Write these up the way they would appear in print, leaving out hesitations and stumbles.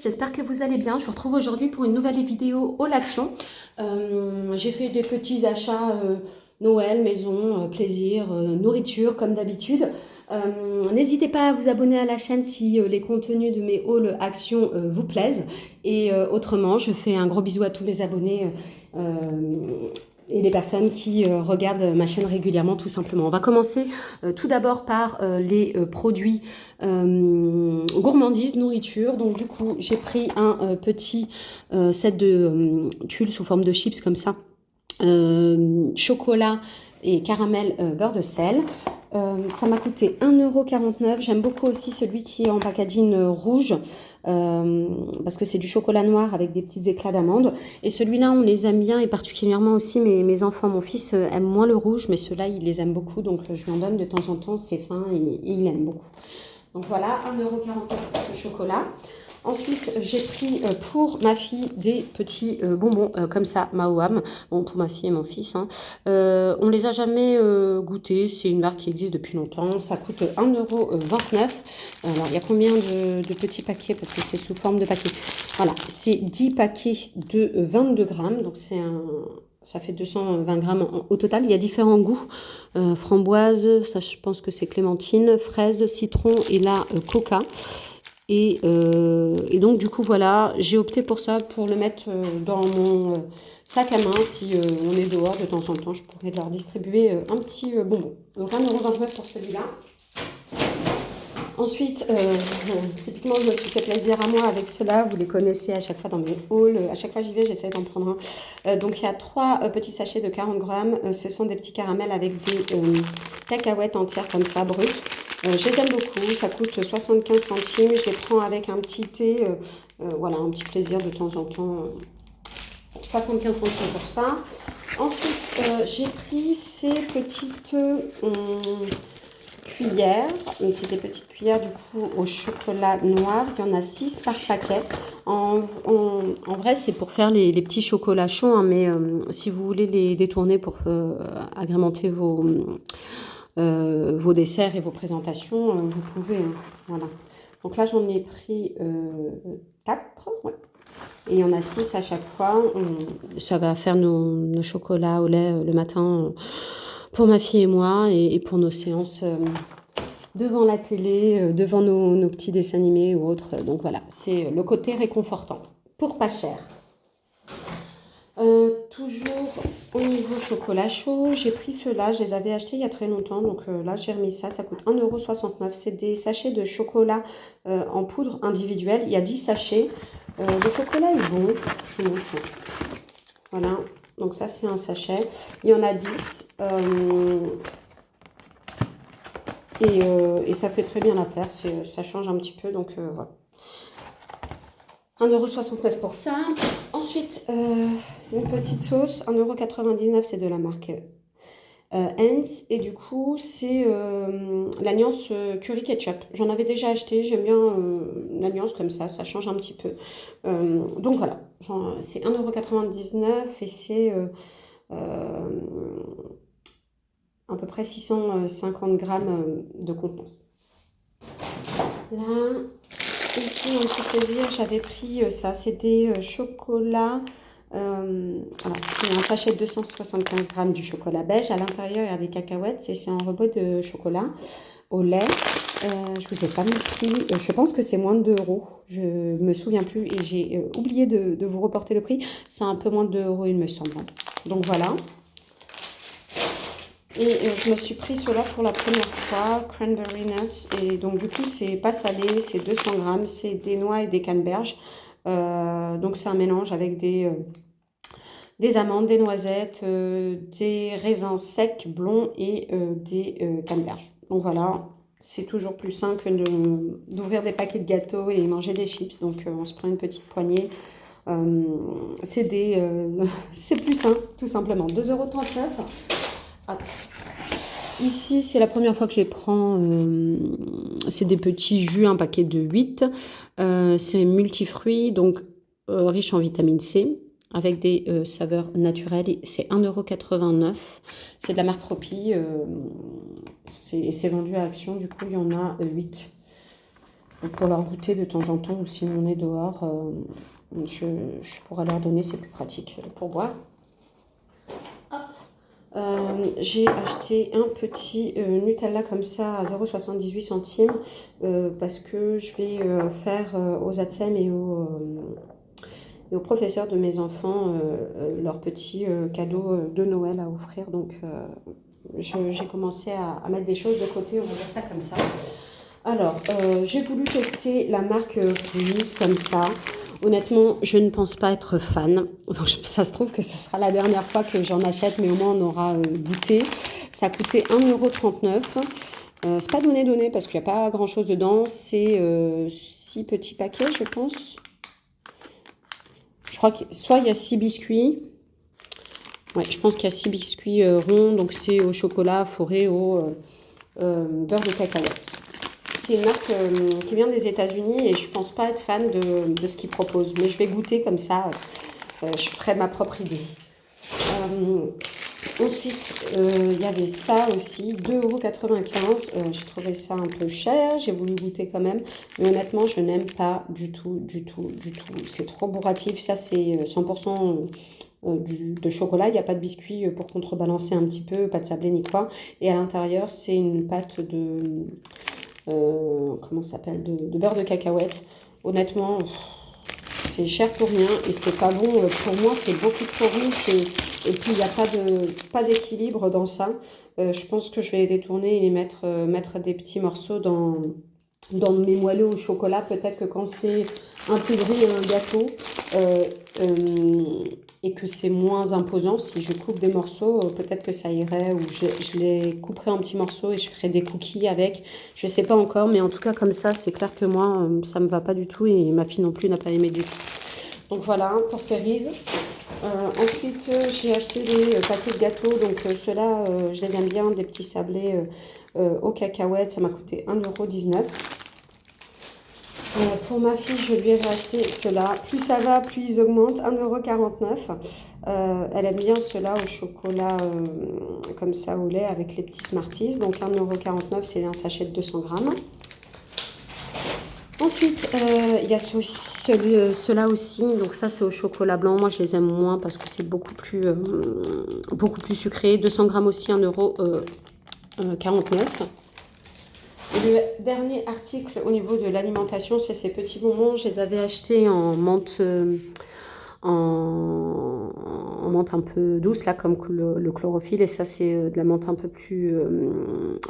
j'espère que vous allez bien. Je vous retrouve aujourd'hui pour une nouvelle vidéo Haul Action. J'ai fait des petits achats Noël, maison, plaisir, nourriture comme d'habitude. N'hésitez pas à vous abonner à la chaîne si les contenus de mes Haul Action vous plaisent. Et autrement, je fais un gros bisou à tous les abonnés et les personnes qui regardent ma chaîne régulièrement tout simplement. On va commencer tout d'abord par les produits gourmandises, nourriture. Donc du coup, j'ai pris un petit set de tulles sous forme de chips comme ça. Chocolat et caramel beurre de sel. Ça m'a coûté 1,49 €. J'aime beaucoup aussi celui qui est en packaging rouge parce que c'est du chocolat noir avec des petits éclats d'amande. Et celui-là, on les aime bien et particulièrement aussi mes enfants. Mon fils aime moins le rouge, mais ceux-là, il les aime beaucoup. Donc je lui en donne de temps en temps, c'est fin et il aime beaucoup. Donc voilà, 1,49 € pour ce chocolat. Ensuite, j'ai pris pour ma fille des petits bonbons comme ça, Maoam. Bon, pour ma fille et mon fils. Hein. On les a jamais goûtés. C'est une marque qui existe depuis longtemps. Ça coûte 1,29 €. Alors, il y a combien de petits paquets? Parce que c'est sous forme de paquet. Voilà, c'est 10 paquets de 22 grammes. Donc, ça fait 220 grammes au total. Il y a différents goûts. Framboise, ça je pense que c'est clémentine, fraise, citron et là, coca. Et donc du coup voilà, j'ai opté pour ça, pour le mettre dans mon sac à main. Si on est dehors de temps en temps, je pourrais leur distribuer un petit bonbon. Donc 1,29 € pour celui-là. Ensuite, typiquement, je me suis fait plaisir à moi avec cela. Vous les connaissez à chaque fois dans mes hauls. À chaque fois j'y vais, j'essaie d'en prendre un. Donc il y a 3 petits sachets de 40 grammes. Ce sont des petits caramels avec des cacahuètes entières comme ça, brutes. Je les aime beaucoup, ça coûte 75 centimes, je les prends avec un petit thé, voilà, un petit plaisir de temps en temps, 75 centimes pour ça. Ensuite, j'ai pris ces petites cuillères, c'est des petites cuillères du coup au chocolat noir, il y en a 6 par paquet. En vrai, c'est pour faire les petits chocolats chauds, hein, mais si vous voulez les détourner pour agrémenter vos desserts et vos présentations, vous pouvez. Hein, voilà. Donc là, j'en ai pris 4. Ouais. Et il y en a 6 à chaque fois. Ça va faire nos chocolats au lait le matin pour ma fille et moi et pour nos séances devant la télé, devant nos petits dessins animés ou autres. Donc voilà, c'est le côté réconfortant. Pour pas cher. Toujours au niveau chocolat chaud, j'ai pris ceux-là, je les avais achetés il y a très longtemps, donc là j'ai remis ça, ça coûte 1,69 €. C'est des sachets de chocolat en poudre individuelle, il y a 10 sachets. Le chocolat est bon, je vous montre. Voilà, donc ça c'est un sachet, il y en a 10. Et ça fait très bien l'affaire, ça change un petit peu, donc voilà. 1,69 € pour ça. Ensuite, une petite sauce, 1,99 €, c'est de la marque Heinz. Et du coup, c'est l'alliance curry ketchup. J'en avais déjà acheté, j'aime bien l'alliance comme ça change un petit peu. Donc voilà, c'est 1,99 € et c'est à peu près 650 grammes de contenance. Là, ici, un petit plaisir, j'avais pris ça, c'était chocolat. Alors, c'est un sachet de 275 grammes du chocolat beige. À l'intérieur, il y a des cacahuètes. C'est un rebot de chocolat au lait. Je vous ai pas mis le prix. Je pense que c'est moins de 2 €. Je me souviens plus et j'ai oublié de vous reporter le prix. C'est un peu moins de 2 €, il me semble. Donc voilà. Et je me suis pris cela pour la première fois, cranberry nuts. Et donc du coup, c'est pas salé, c'est 200 grammes, c'est des noix et des canneberges. Donc c'est un mélange avec des amandes, des noisettes, des raisins secs, blonds et des canneberges. Donc voilà, c'est toujours plus sain que d'ouvrir des paquets de gâteaux et manger des chips. Donc on se prend une petite poignée. C'est plus sain, tout simplement. 2,39 €. Ah. Ici, c'est la première fois que je les prends. C'est des petits jus, un paquet de 8. C'est multifruits, donc riche en vitamine C, avec des saveurs naturelles. C'est 1,89 €. C'est de la marque Tropi. C'est vendu à Action, du coup, il y en a 8. pour leur goûter de temps en temps, ou si on est dehors, je pourrais leur donner, c'est plus pratique pour boire. J'ai acheté un petit Nutella comme ça à 0,78 centimes parce que je vais faire aux ATSEM et aux professeurs de mes enfants leur petit cadeau de Noël à offrir. Donc j'ai commencé à mettre des choses de côté, on va dire ça comme ça. Alors, j'ai voulu tester la marque Freeze comme ça. Honnêtement, je ne pense pas être fan. Donc, ça se trouve que ce sera la dernière fois que j'en achète, mais au moins on aura goûté. Ça a coûté 1,39 €. C'est pas donné parce qu'il n'y a pas grand chose dedans. C'est 6 petits paquets, je pense. Je crois que soit il y a 6 biscuits. Ouais, je pense qu'il y a 6 biscuits ronds. Donc, c'est au chocolat foré au beurre de cacahuète. C'est une marque qui vient des États-Unis et je pense pas être fan de ce qu'ils proposent. Mais je vais goûter comme ça, je ferai ma propre idée. Ensuite, il y avait ça aussi, 2,95 €. J'ai trouvé ça un peu cher, j'ai voulu goûter quand même. Mais honnêtement, je n'aime pas du tout. C'est trop bourratif. Ça, c'est 100% de chocolat. Il n'y a pas de biscuit pour contrebalancer un petit peu, pas de sablé ni quoi. Et à l'intérieur, c'est une pâte de... comment ça s'appelle, de beurre de cacahuète. Honnêtement, c'est cher pour rien et c'est pas bon. Pour moi, c'est beaucoup trop riche et puis il n'y a pas d'équilibre dans ça. Je pense que je vais les détourner et les mettre des petits morceaux dans mes moelleux au chocolat. Peut-être que quand c'est intégré à un gâteau et que c'est moins imposant, si je coupe des morceaux, peut-être que ça irait, ou je les couperai en petits morceaux et je ferai des cookies avec. Je ne sais pas encore, mais en tout cas comme ça, c'est clair que moi, ça ne me va pas du tout et ma fille non plus n'a pas aimé du tout. Donc voilà pour cerises. Ensuite, j'ai acheté des paquets de gâteaux, donc ceux-là, je les aime bien, des petits sablés aux cacahuètes, ça m'a coûté 1,19 €. Pour ma fille, je lui ai acheté ceux-là. Plus ça va, plus ils augmentent. 1,49 €. Elle aime bien ceux-là au chocolat comme ça au lait avec les petits Smarties. Donc 1,49 €, c'est un sachet de 200 grammes. Ensuite, il y a ceux-là aussi. Donc ça, c'est au chocolat blanc. Moi, je les aime moins parce que c'est beaucoup plus sucré. 200 grammes aussi, 1,49 €. Le dernier article au niveau de l'alimentation, c'est ces petits bonbons. Je les avais achetés en menthe, en menthe un peu douce, là, comme le chlorophylle. Et ça, c'est de la menthe un peu plus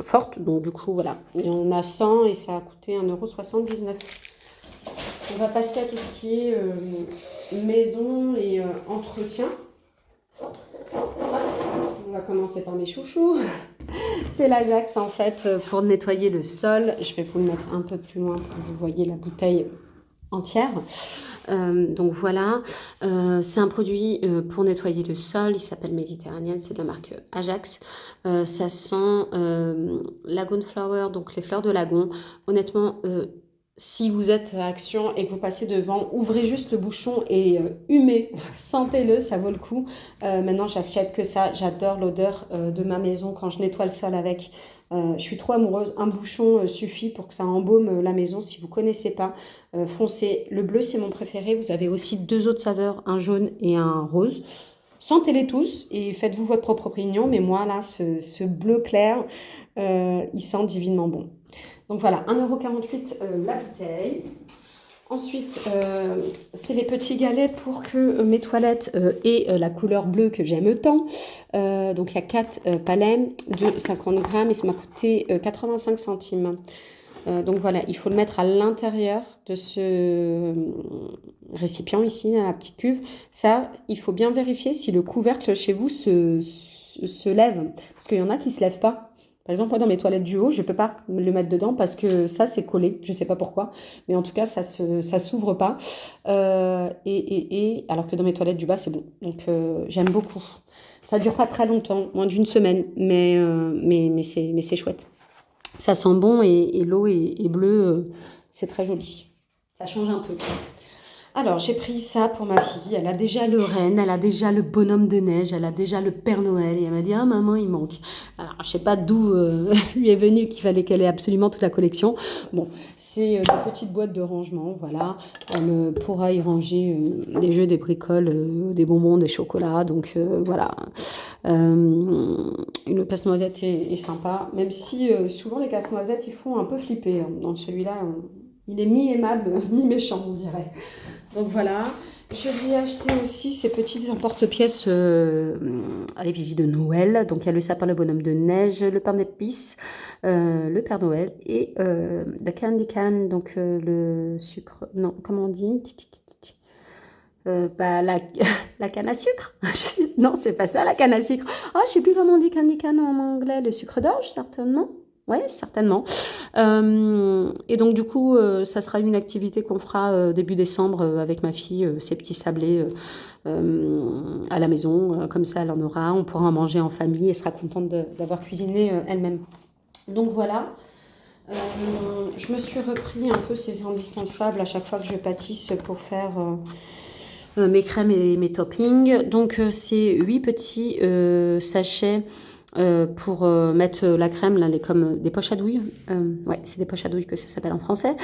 forte. Donc, du coup, voilà. Il y en a 100 et ça a coûté 1,79 €. On va passer à tout ce qui est maison et entretien. On va commencer par mes chouchous. C'est l'Ajax en fait pour nettoyer le sol. Je vais vous le mettre un peu plus loin pour que vous voyez la bouteille entière. Donc voilà, c'est un produit pour nettoyer le sol. Il s'appelle Méditerranéenne, c'est de la marque Ajax. Ça sent Lagoon Flower, donc les fleurs de lagon. Honnêtement, si vous êtes à Action et que vous passez devant, ouvrez juste le bouchon et humez, sentez-le, ça vaut le coup. Maintenant, j'achète que ça. J'adore l'odeur de ma maison quand je nettoie le sol avec. Je suis trop amoureuse. Un bouchon suffit pour que ça embaume la maison. Si vous ne connaissez pas, foncez. Le bleu, c'est mon préféré. Vous avez aussi 2 autres saveurs, un jaune et un rose. Sentez-les tous et faites-vous votre propre opinion. Mais moi, là, ce bleu clair, il sent divinement bon. Donc voilà, 1,48 € la bouteille. Ensuite, c'est les petits galets pour que mes toilettes aient la couleur bleue que j'aime tant. Donc il y a 4 palets de 50 grammes et ça m'a coûté 85 centimes. Donc voilà, il faut le mettre à l'intérieur de ce récipient ici, dans la petite cuve. Ça, il faut bien vérifier si le couvercle chez vous se lève. Parce qu'il y en a qui ne se lèvent pas. Par exemple, moi, dans mes toilettes du haut, je ne peux pas le mettre dedans parce que ça, c'est collé. Je ne sais pas pourquoi. Mais en tout cas, ça s'ouvre pas. Alors que dans mes toilettes du bas, c'est bon. Donc, j'aime beaucoup. Ça ne dure pas très longtemps, moins d'une semaine. Mais c'est chouette. Ça sent bon et l'eau est bleue. C'est très joli. Ça change un peu. Alors, j'ai pris ça pour ma fille. Elle a déjà le renne, elle a déjà le bonhomme de neige, elle a déjà le Père Noël. Et elle m'a dit, ah maman, il manque. Alors, je sais pas d'où lui est venu qu'il fallait qu'elle ait absolument toute la collection. Bon, c'est des petites boîtes de rangement, voilà. Elle pourra y ranger des jeux, des bricoles, des bonbons, des chocolats. Donc, voilà. Une casse-noisette est sympa, même si souvent les casse-noisettes, ils font un peu flipper, hein. Dans celui-là, il est mi-aimable, mi-méchant, on dirait. Donc voilà, je lui ai acheté aussi ces petites emporte-pièces à l'effigie de Noël. Donc il y a le sapin, le bonhomme de neige, le pain d'épices, le Père Noël et la candy can, donc le sucre, non, comment on dit? Bah, la canne à sucre. Non, c'est pas ça, la canne à sucre. Ah, je sais plus comment on dit candy can en anglais. Le sucre d'orge, certainement. Oui, certainement. Et donc, du coup, ça sera une activité qu'on fera début décembre avec ma fille, ces petits sablés à la maison. Comme ça, elle en aura. On pourra en manger en famille. Elle sera contente d'avoir cuisiné elle-même. Donc, voilà. Je me suis repris un peu ces indispensables à chaque fois que je pâtisse pour faire mes crèmes et mes toppings. Donc, c'est 8 petits sachets pour mettre la crème, là, comme des poches à douille. Ouais, c'est des poches à douille que ça s'appelle en français.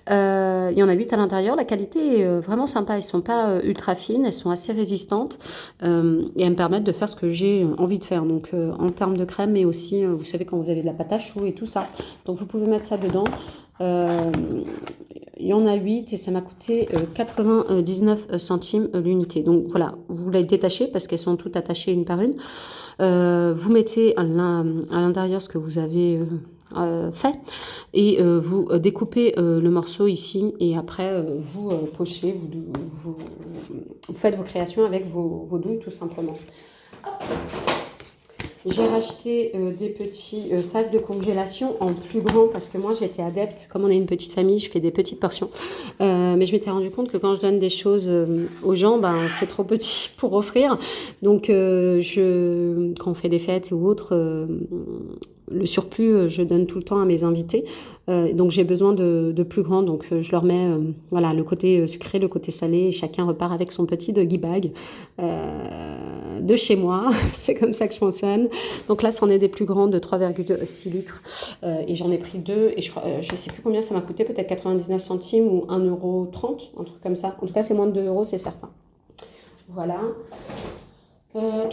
Il y en a 8 à l'intérieur. La qualité est vraiment sympa. Elles sont pas ultra fines, elles sont assez résistantes et elles me permettent de faire ce que j'ai envie de faire. Donc, en termes de crème, mais aussi, vous savez, quand vous avez de la pâte à choux et tout ça. Donc, vous pouvez mettre ça dedans. Il y en a 8 et ça m'a coûté 99 centimes l'unité. Donc voilà, vous les détachez parce qu'elles sont toutes attachées une par une. Vous mettez à l'intérieur ce que vous avez fait et vous découpez le morceau ici et après vous pochez, vous faites vos créations avec vos douilles tout simplement. Hop. J'ai racheté des petits sacs de congélation en plus grand parce que moi j'étais adepte, comme on est une petite famille, je fais des petites portions. Mais je m'étais rendu compte que quand je donne des choses aux gens, ben, c'est trop petit pour offrir. Donc quand on fait des fêtes ou autres, le surplus, je donne tout le temps à mes invités. Donc j'ai besoin de plus grand. Donc je leur mets voilà, le côté sucré, le côté salé. Et chacun repart avec son petit doggy bag de chez moi. C'est comme ça que je fonctionne. Donc là, c'en est des plus grands de 3,6 litres. Et j'en ai pris 2. Et je ne sais plus combien ça m'a coûté. Peut-être 99 centimes ou 1,30 €. Un truc comme ça. En tout cas, c'est moins de 2 €, c'est certain. Voilà.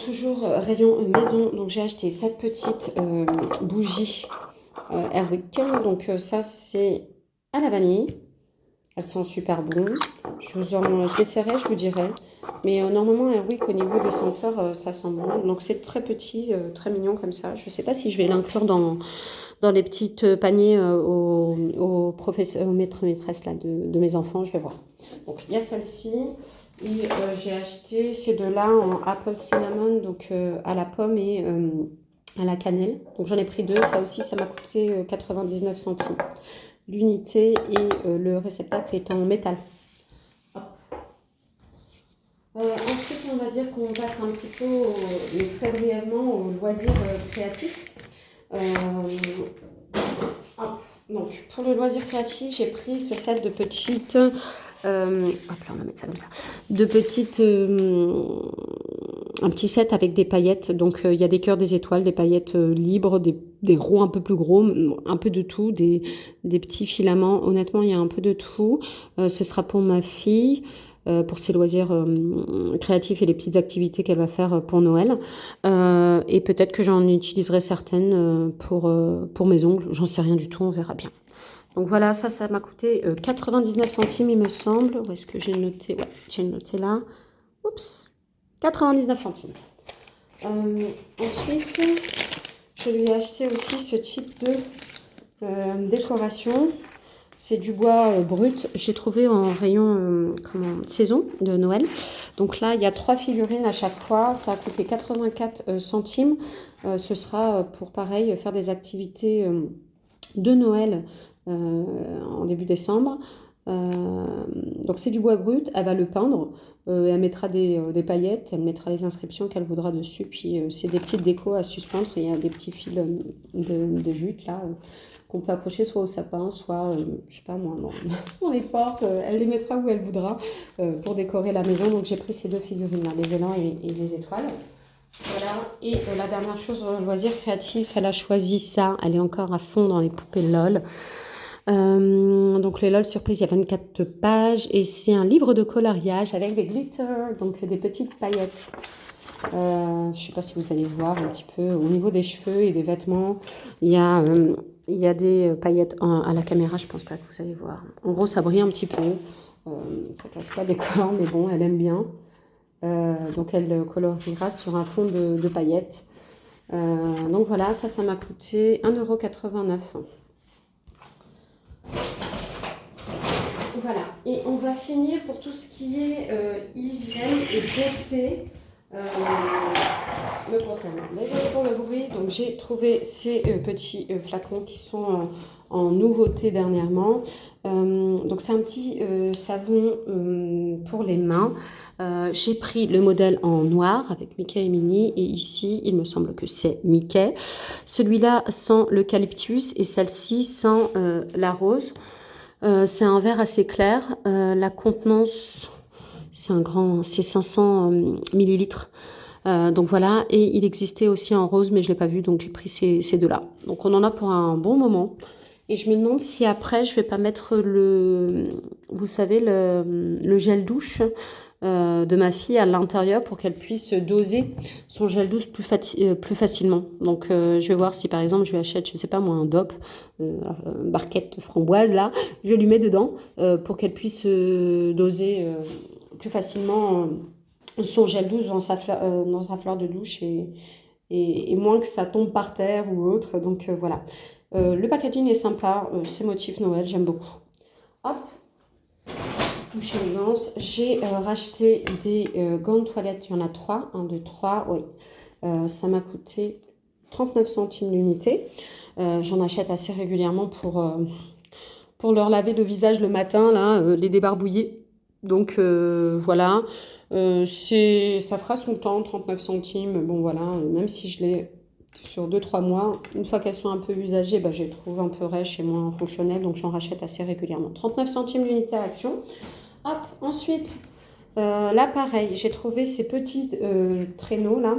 Toujours rayon maison, donc j'ai acheté cette petite bougie Airwick. Donc ça c'est à la vanille. Elles sont super bonnes. Je l'essaierai, je vous dirai. Mais normalement Airwick au niveau des senteurs ça sent bon. Donc c'est très petit, très mignon comme ça. Je ne sais pas si je vais l'inclure dans les petites paniers aux professeurs, aux maîtres maîtresses là, de mes enfants. Je vais voir. Donc il y a celle-ci. Et j'ai acheté ces deux-là en apple cinnamon, donc à la pomme et à la cannelle. Donc j'en ai pris 2. Ça aussi, ça m'a coûté 99 centimes l'unité et le réceptacle est en métal. Hop. Ensuite, on va dire qu'on passe un petit peu, mais très brièvement, aux loisirs créatifs. Donc, pour le loisir créatif, j'ai pris ce set de petites... hop là, on va mettre ça comme ça. De petites... un petit set avec des paillettes. Donc, il y a des cœurs, des étoiles, des paillettes libres, des ronds un peu plus gros, un peu de tout, des petits filaments. Honnêtement, il y a un peu de tout. Ce sera pour ma fille. Pour ses loisirs créatifs et les petites activités qu'elle va faire pour Noël. Et peut-être que j'en utiliserai certaines pour mes ongles. J'en sais rien du tout, on verra bien. Donc voilà, ça m'a coûté 99 centimes, il me semble. Où est-ce que j'ai noté? Ouais, j'ai noté là. Oups, 99 centimes. Ensuite, je lui ai acheté aussi ce type de décoration. C'est du bois brut. J'ai trouvé en rayon saison de Noël. Donc là, il y a 3 figurines à chaque fois. Ça a coûté 84 centimes. Ce sera pour pareil faire des activités de Noël en début décembre. Donc c'est du bois brut, elle va le peindre, elle mettra des paillettes, elle mettra les inscriptions qu'elle voudra dessus, puis c'est des petites décos à suspendre, et il y a des petits fils de jute là, qu'on peut accrocher soit au sapin, soit, je sais pas moi, dans les portes, elle les mettra où elle voudra pour décorer la maison. Donc j'ai pris ces deux figurines là, les élans et les étoiles. Voilà, et la dernière chose, loisir créatif, elle a choisi ça, elle est encore à fond dans les poupées LOL. Donc les LOL surprise, il y a 24 pages et c'est un livre de coloriage avec des glitters, donc des petites paillettes. Je ne sais pas si vous allez voir un petit peu au niveau des cheveux et des vêtements, il y a des paillettes à la caméra, je pense pas que vous allez voir. En gros, ça brille un petit peu, ça casse pas les corps, mais bon, elle aime bien. Donc elle coloriera sur un fond de paillettes. Donc voilà, ça m'a coûté 1,89 €. Voilà, et on va finir pour tout ce qui est hygiène et beauté me concernant. Désolé pour le bruit, donc j'ai trouvé ces petits flacons qui sont en nouveauté dernièrement. Donc c'est un petit savon pour les mains. J'ai pris le modèle en noir avec Mickey et Minnie, et ici il me semble que c'est Mickey. Celui-là sent l'eucalyptus et celle-ci sent la rose. C'est un verre assez clair. La contenance, c'est 500 millilitres. Donc voilà, et il existait aussi en rose, mais je ne l'ai pas vu, donc j'ai pris ces deux-là. Donc on en a pour un bon moment. Et je me demande si après, je ne vais pas mettre vous savez, le gel douche de ma fille à l'intérieur pour qu'elle puisse doser son gel douche plus facilement. Donc je vais voir si par exemple je lui achète, je sais pas moi, un DOP, barquette framboise là, je lui mets dedans pour qu'elle puisse doser plus facilement son gel douche dans sa fleur de douche, et moins que ça tombe par terre ou autre. Donc voilà. Le packaging est sympa, c'est motif Noël, j'aime beaucoup. Hop, touche élégance. J'ai racheté des gants de toilette, il y en a 3, 1, 2, 3, oui. Ça m'a coûté 39 centimes l'unité. J'en achète assez régulièrement pour leur laver le visage le matin, là, les débarbouiller. Donc voilà, ça fera son temps, 39 centimes. Bon voilà, même si je l'ai sur 2-3 mois, une fois qu'elles sont un peu usagées, je les trouve un peu rêches et moins fonctionnelles, donc j'en rachète assez régulièrement. 39 centimes l'unité à Action. Hop, ensuite, là pareil, j'ai trouvé ces petits traîneaux là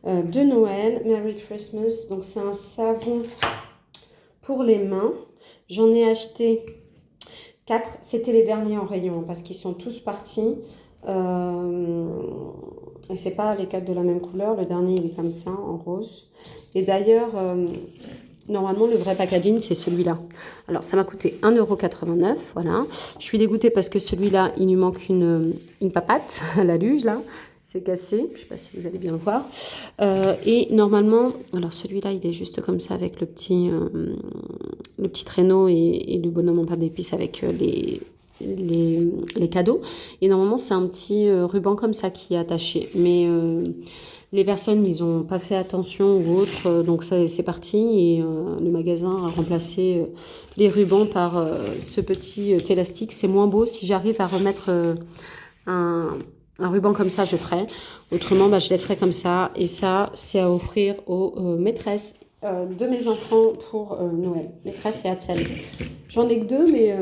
de Noël, Merry Christmas. Donc c'est un savon pour les mains. J'en ai acheté 4, c'était les derniers en rayon parce qu'ils sont tous partis. Et c'est pas les 4 de la même couleur, le dernier il est comme ça en rose. Et d'ailleurs, normalement le vrai packaging c'est celui-là. Alors ça m'a coûté 1,89 €, voilà. Je suis dégoûtée parce que celui-là il lui manque une papate à la luge là. C'est cassé, je ne sais pas si vous allez bien le voir. Et normalement, alors celui-là, il est juste comme ça avec le petit traîneau et le bonhomme en pain d'épices avec les cadeaux. Et normalement, c'est un petit ruban comme ça qui est attaché. Mais les personnes, ils n'ont pas fait attention ou autre, donc ça, c'est parti. Et le magasin a remplacé les rubans par ce petit élastique. C'est moins beau. Si j'arrive à remettre un ruban comme ça, je ferai. Autrement, je laisserai comme ça. Et ça, c'est à offrir aux maîtresses de mes enfants pour Noël. Maîtresse et Hatsel. J'en ai que 2, mais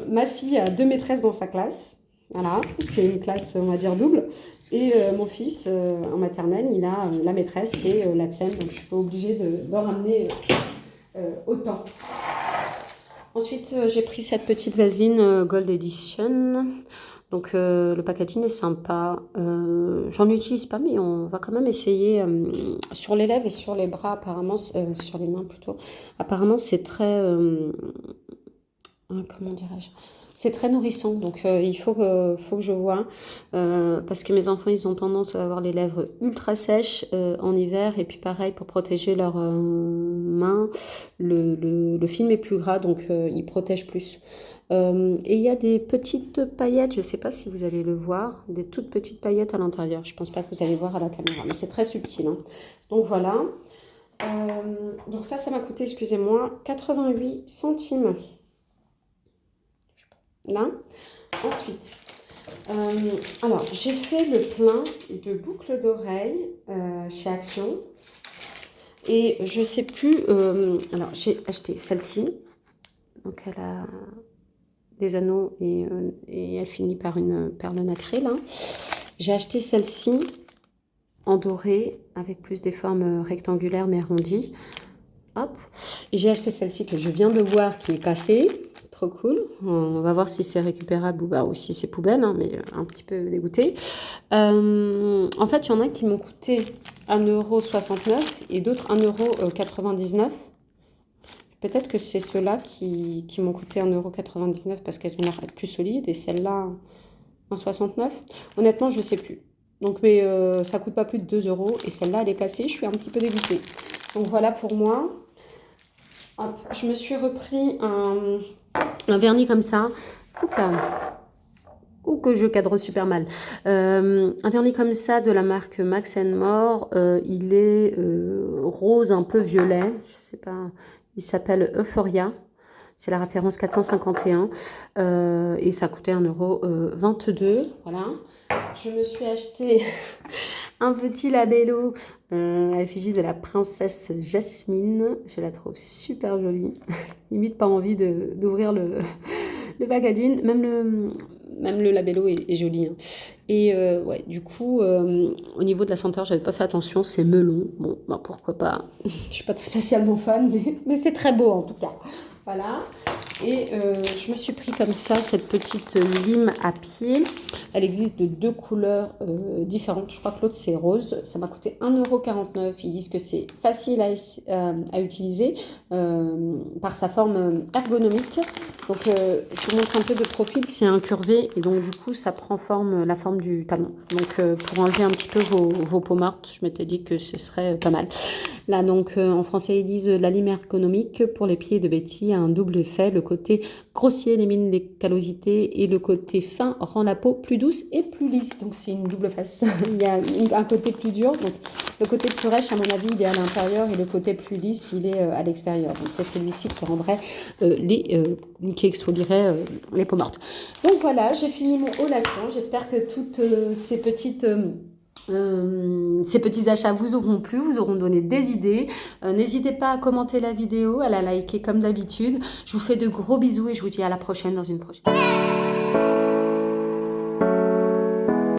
ma fille a 2 maîtresses dans sa classe. Voilà, c'est une classe, on va dire, double. Et mon fils, en maternelle, il a la maîtresse et l'Hatsel. Donc, je suis pas obligée d'en ramener autant. Ensuite, j'ai pris cette petite vaseline Gold Edition. Donc le packaging est sympa. J'en utilise pas, mais on va quand même essayer sur les lèvres et sur les bras, apparemment, sur les mains plutôt. Apparemment, c'est très, comment dirais-je? C'est très nourrissant, donc il faut que je vois, parce que mes enfants, ils ont tendance à avoir les lèvres ultra sèches en hiver, et puis pareil, pour protéger leurs mains, le film est plus gras, donc il protège plus. Et il y a des petites paillettes, je ne sais pas si vous allez le voir, des toutes petites paillettes à l'intérieur. Je ne pense pas que vous allez voir à la caméra, mais c'est très subtil, hein. Donc voilà. Donc ça m'a coûté, excusez-moi, 88 centimes. là. Ensuite, alors j'ai fait le plein de boucles d'oreilles chez Action. Et je sais plus, alors j'ai acheté celle-ci, donc elle a des anneaux et elle finit par une perle nacrée là. J'ai acheté celle-ci en doré avec plus des formes rectangulaires mais arrondies. Hop. Et j'ai acheté celle-ci que je viens de voir qui est cassée. Trop cool. On va voir si c'est récupérable ou si c'est poubelle, hein, mais un petit peu dégoûtée. En fait, il y en a qui m'ont coûté 1,69 € et d'autres 1,99 €. Peut-être que c'est ceux-là qui m'ont coûté 1,99 € parce qu'elles ont l'air plus solides et celles-là 1,69 €. Honnêtement, je ne sais plus. Donc, mais ça ne coûte pas plus de 2 € et celle-là, elle est cassée. Je suis un petit peu dégoûtée. Donc, voilà pour moi. Hop, je me suis repris un vernis comme ça. Oups là. Ou que je cadre super mal. Un vernis comme ça de la marque Max More. Il est rose un peu violet. Je sais pas. Il s'appelle Euphoria. C'est la référence 451. Et ça coûtait 1,22 €. Voilà. Je me suis acheté un petit labello à l'effigie de la princesse Jasmine. Je la trouve super jolie. Limite pas envie d'ouvrir le packaging. Même le labello est joli. Hein. Et ouais, du coup, au niveau de la senteur, j'avais pas fait attention. C'est melon. Bon, bah, pourquoi pas. Je suis pas spécialement fan, mais c'est très beau en tout cas. Voilà. Et je me suis pris comme ça cette petite lime à pied. Elle existe de 2 couleurs différentes. Je crois que l'autre c'est rose. Ça m'a coûté 1,49 €. Ils disent que c'est facile à utiliser par sa forme ergonomique. Donc je vous montre un peu de profil. C'est incurvé et donc du coup ça prend la forme du talon. Donc pour enlever un petit peu vos peaux mortes, je m'étais dit que ce serait pas mal. Là, donc, en français, ils disent la lime ergonomique pour les pieds de Betty a un double effet. Le côté grossier élimine les callosités et le côté fin rend la peau plus douce et plus lisse. Donc, c'est une double face. Il y a un côté plus dur. Donc, le côté plus rêche, à mon avis, il est à l'intérieur et le côté plus lisse, il est à l'extérieur. Donc, c'est celui-ci qui rendrait qui exfolierait les peaux mortes. Donc, voilà, j'ai fini mon haul là-dessus. J'espère que toutes ces petits achats vous auront plu, vous auront donné des idées. N'hésitez pas à commenter la vidéo, à la liker comme d'habitude. Je vous fais de gros bisous et je vous dis à la prochaine dans une prochaine.